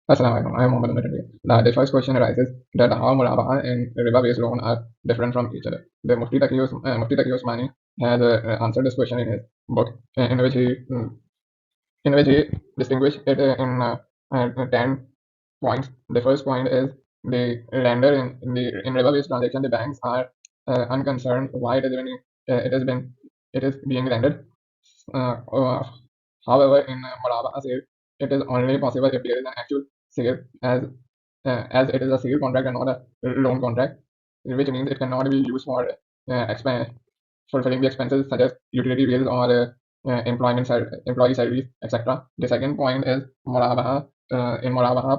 Assalamu alaikum. I am Mohammed Nabi. The first question arises that how Murabaha and Riba-based loan are different from each other. The Mufti Taqi Osmani has answered this question in his book, in which he distinguished it in 10 points. The first point is the lender in Riba-based transaction. The banks are unconcerned why it is being rendered. Uh, uh, However, in Murabaha sale, it is only possible if there is an actual sale, as it is a sale contract and not a loan contract, which means it cannot be used for fulfilling the expenses such as utility bills or employee salaries, etc. The second point is Murabaha. In Murabaha,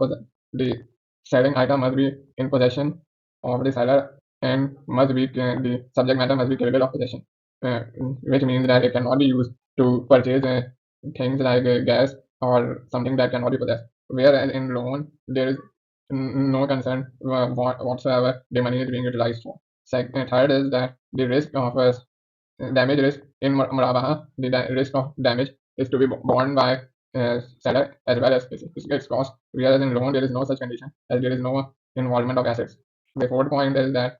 the selling item must be in possession of the seller and the subject matter must be capable of possession, uh, which means that it cannot be used to purchase things like gas or something that cannot be possessed. Whereas in loan, there is no concern whatsoever the money is being utilized for. Third is that the risk of damage risk in Murabaha, the risk of damage is to be borne by seller as well as its cost. Whereas in loan, there is no such condition as there is no involvement of assets. The fourth point is that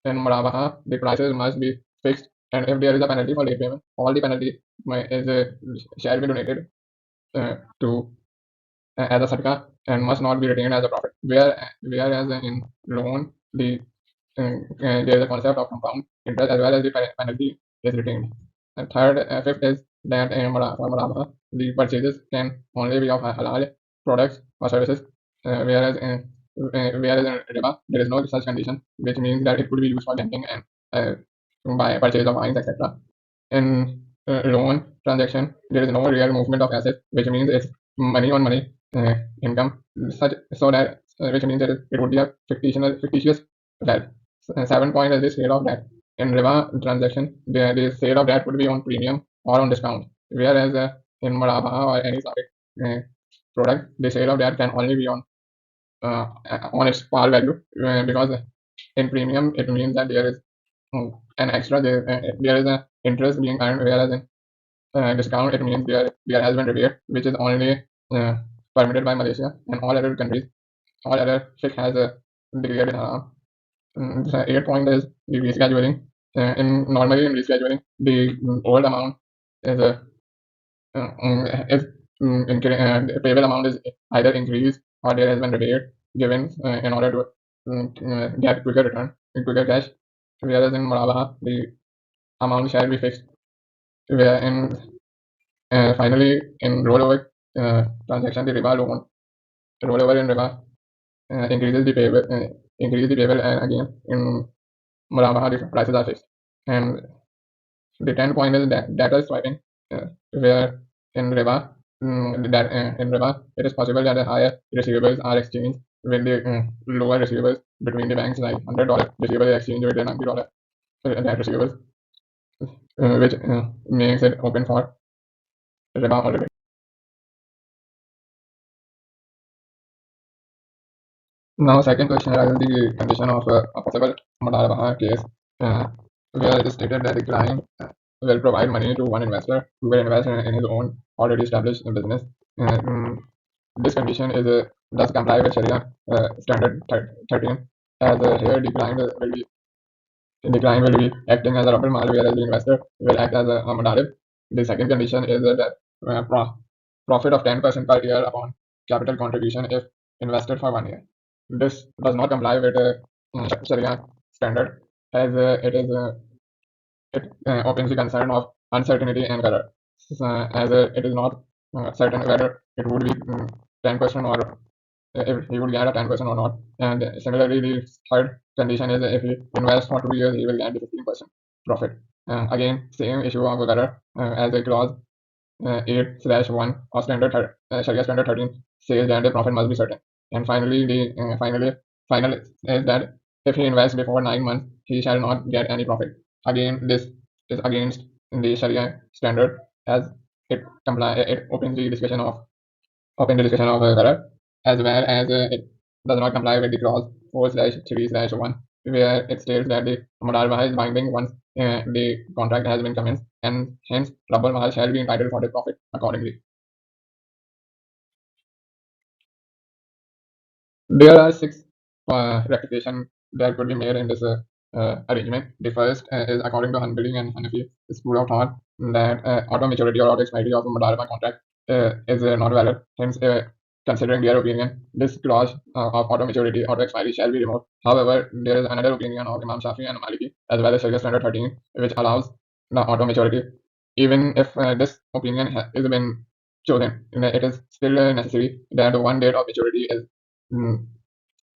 in Murabaha, the prices must be fixed, and if there is a penalty for late payment, all the penalty shall be donated to as a sadaqah and must not be retained as a profit. Whereas in loan, there is a concept of compound interest as well as the penalty is retained. And fifth is that for Murabaha, the purchases can only be of halal products or services, whereas in Riba, there is no such condition, which means that it could be used for gambling and by purchase of wines, etc. In loan transaction, there is no real movement of assets, which means it's money on money income, which means it would be a fictitious wealth. Seven point is the sale of debt. In Riba transaction, the sale of debt would be on premium or on discount, whereas in Murabaha or any Islamic product, the sale of debt can only be on its par value, because in premium it means that there is an extra there is an interest being earned, whereas in discount it means there has been rebate, which is only permitted by Malaysia and all other countries. All other fiqh has declared it haram. The eighth point is the rescheduling. Normally in rescheduling, the old amount is if the payable amount is either increased or there has been rebate given in order to get quicker return, quicker cash. Whereas in Murabaha, the amount shall be fixed. Where in finally in rollover transaction, the riba loan rollover in riba increases the payable, and again in Murabaha the prices are fixed. And the 10 point is that data swiping, where in Riba, in Riba, it is possible that the higher receivables are exchanged with the lower receivables between the banks, like $100 receivable is exchanged with the $90 that receivables, which makes it open for Riba already. Now, second question arises the condition of a possible Mudarabah case, uh, where it is stated that the client will provide money to one investor who will invest in his own already established business. This condition does comply with Sharia standard 13, as here the client will be acting as a Rabbul Mal, whereas the investor will act as a Mudarib. The second condition is that profit of 10% per year upon capital contribution if invested for 1 year. This does not comply with Sharia standard, as it opens the concern of uncertainty and error, as it is not certain whether it would be 10% or if he would get a 10% or not. And similarly, the third condition is if he invests for 2 years, he will get the 15% profit. Again, same issue of error, as a clause 8/1 of Sharia standard 13 says that the profit must be certain. And finally, final is that if he invests before 9 months, he shall not get any profit. Again, this is against the Sharia standard, as it opens the discussion of error, as well as it does not comply with the clause 4/3/1, where it states that the Mudarabah is binding once the contract has been commenced, and hence Rabbul Mahal shall be entitled for the profit accordingly. There are six rectifications that could be made in this arrangement. The first is according to Hanbali and Hanafi school of thought that auto maturity or auto expiry of a Mudarabah contract is not valid. Hence, considering their opinion, this clause of auto maturity, auto expiry shall be removed. However, there is another opinion of Imam Shafi and Maliki as well as Sharia Standard 13, which allows the auto maturity. Even if this opinion is been chosen, it is still necessary that one date of maturity mm,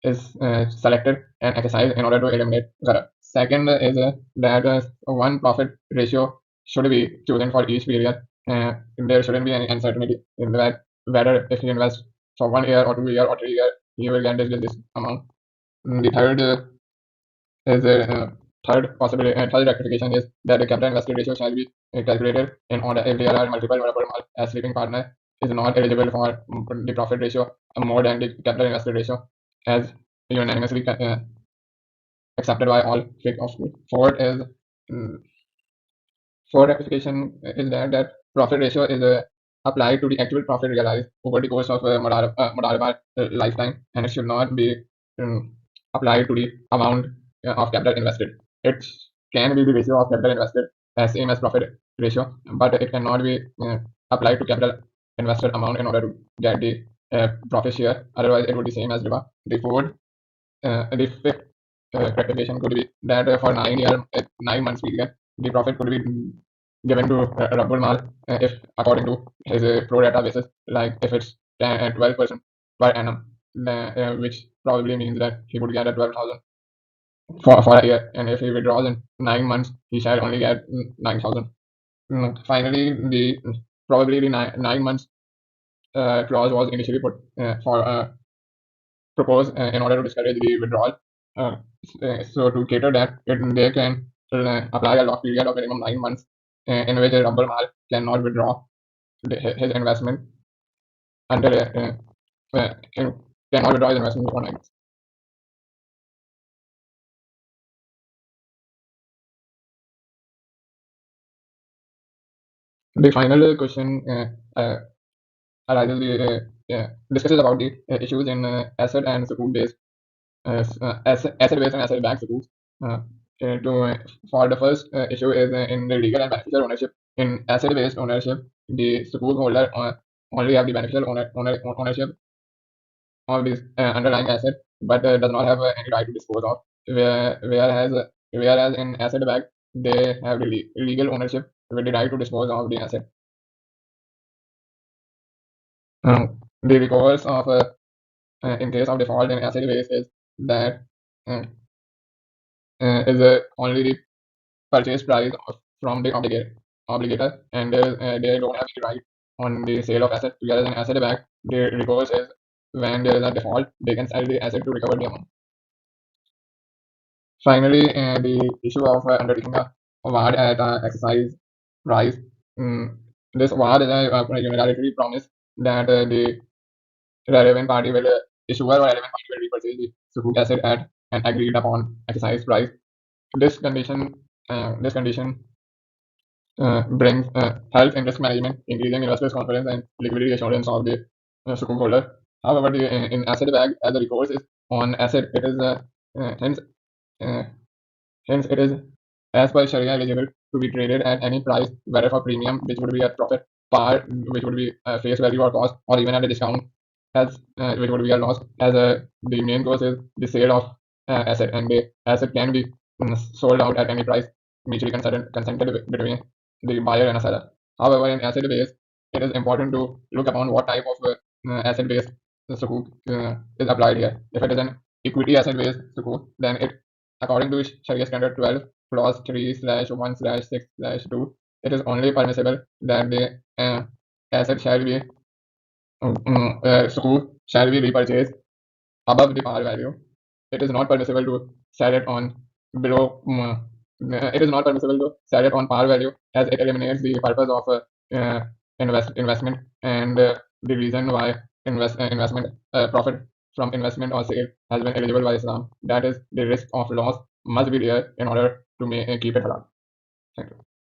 is selected and exercised in order to eliminate error. Second is that one profit ratio should be chosen for each period. There shouldn't be any uncertainty in that whether if you invest for 1 year or 2 year or 3 year, you will get this amount. The third is third possibility third rectification is that the capital invested ratio shall be calculated in order if there are multiple Murabaha as sleeping partner is not eligible for the profit ratio more than the capital invested ratio as unanimously accepted by all fiqh of school. Fourth is mm, fourth application is that profit ratio is applied to the actual profit realized over the course of a Mudarabah lifetime, and it should not be um, applied to the amount of capital invested. It can be the ratio of capital invested as same as profit ratio, but it cannot be applied to capital invested amount in order to get the profit share. Otherwise, it would be same as riba. The fifth rectification could be that for 9 months period, the profit could be given to Rabbul Mal if according to his pro rata basis, like if it's 12% per annum, which probably means that he would get a 12,000 for a year, and if he withdraws in 9 months, he shall only get 9,000. Finally, the probably the 9 months clause was initially put for propose in order to discourage the withdrawal. Uh, so to cater that, they can apply a lock period of minimum 9 months in which a rubber mal cannot withdraw his investment until cannot withdraw his investment before 9 months. The final question arises discusses about the issues in asset and sukuk based asset based and asset backed sukuks. Uh, for the first issue is in the legal and beneficial ownership. In asset based ownership, the sukuk holder only have the beneficial ownership of this underlying asset, but does not have any right to dispose of. Whereas in asset back, they have the legal ownership with the right to dispose of the asset. The recourse of in case of default in asset base is that uh, is only the purchase price from the obligator, and they don't have the right on the sale of asset. Whereas in asset back, the recourse is when there is a default, they can sell the asset to recover the amount. Finally, the issue of undertaking a award at exercise price. Mm, this award is a unilaterally promise that the relevant party will issuer or relevant party will repurchase the sukuk asset at an agreed upon exercise price. This condition brings help in risk management, increasing investors' confidence and liquidity assurance of the sukuk holder. However, in asset bag, as a recourse is on asset, it is hence uh, hence it is as per Shariah eligible to be traded at any price, whether for premium, which would be at profit, par, which would be face value or cost, or even at a discount, as which would be a loss. As the main course is the sale of asset, and the asset can be sold out at any price mutually consented between the buyer and a seller. However, in asset base, it is important to look upon what type of asset based sukuk is applied here. If it is an equity asset based sukuk, then it according to Sharia Standard 12 clause 3 slash 1 slash 6 slash 2, it is only permissible that the asset shall be sukuk shall be repurchased above the par value. It is not permissible to sell it on below. It is not permissible to sell it on par value as it eliminates the purpose of investment and the reason why investment profit from investment or sale has been eligible by Islam. That is, the risk of loss must be there in order to keep it halal. Thank you.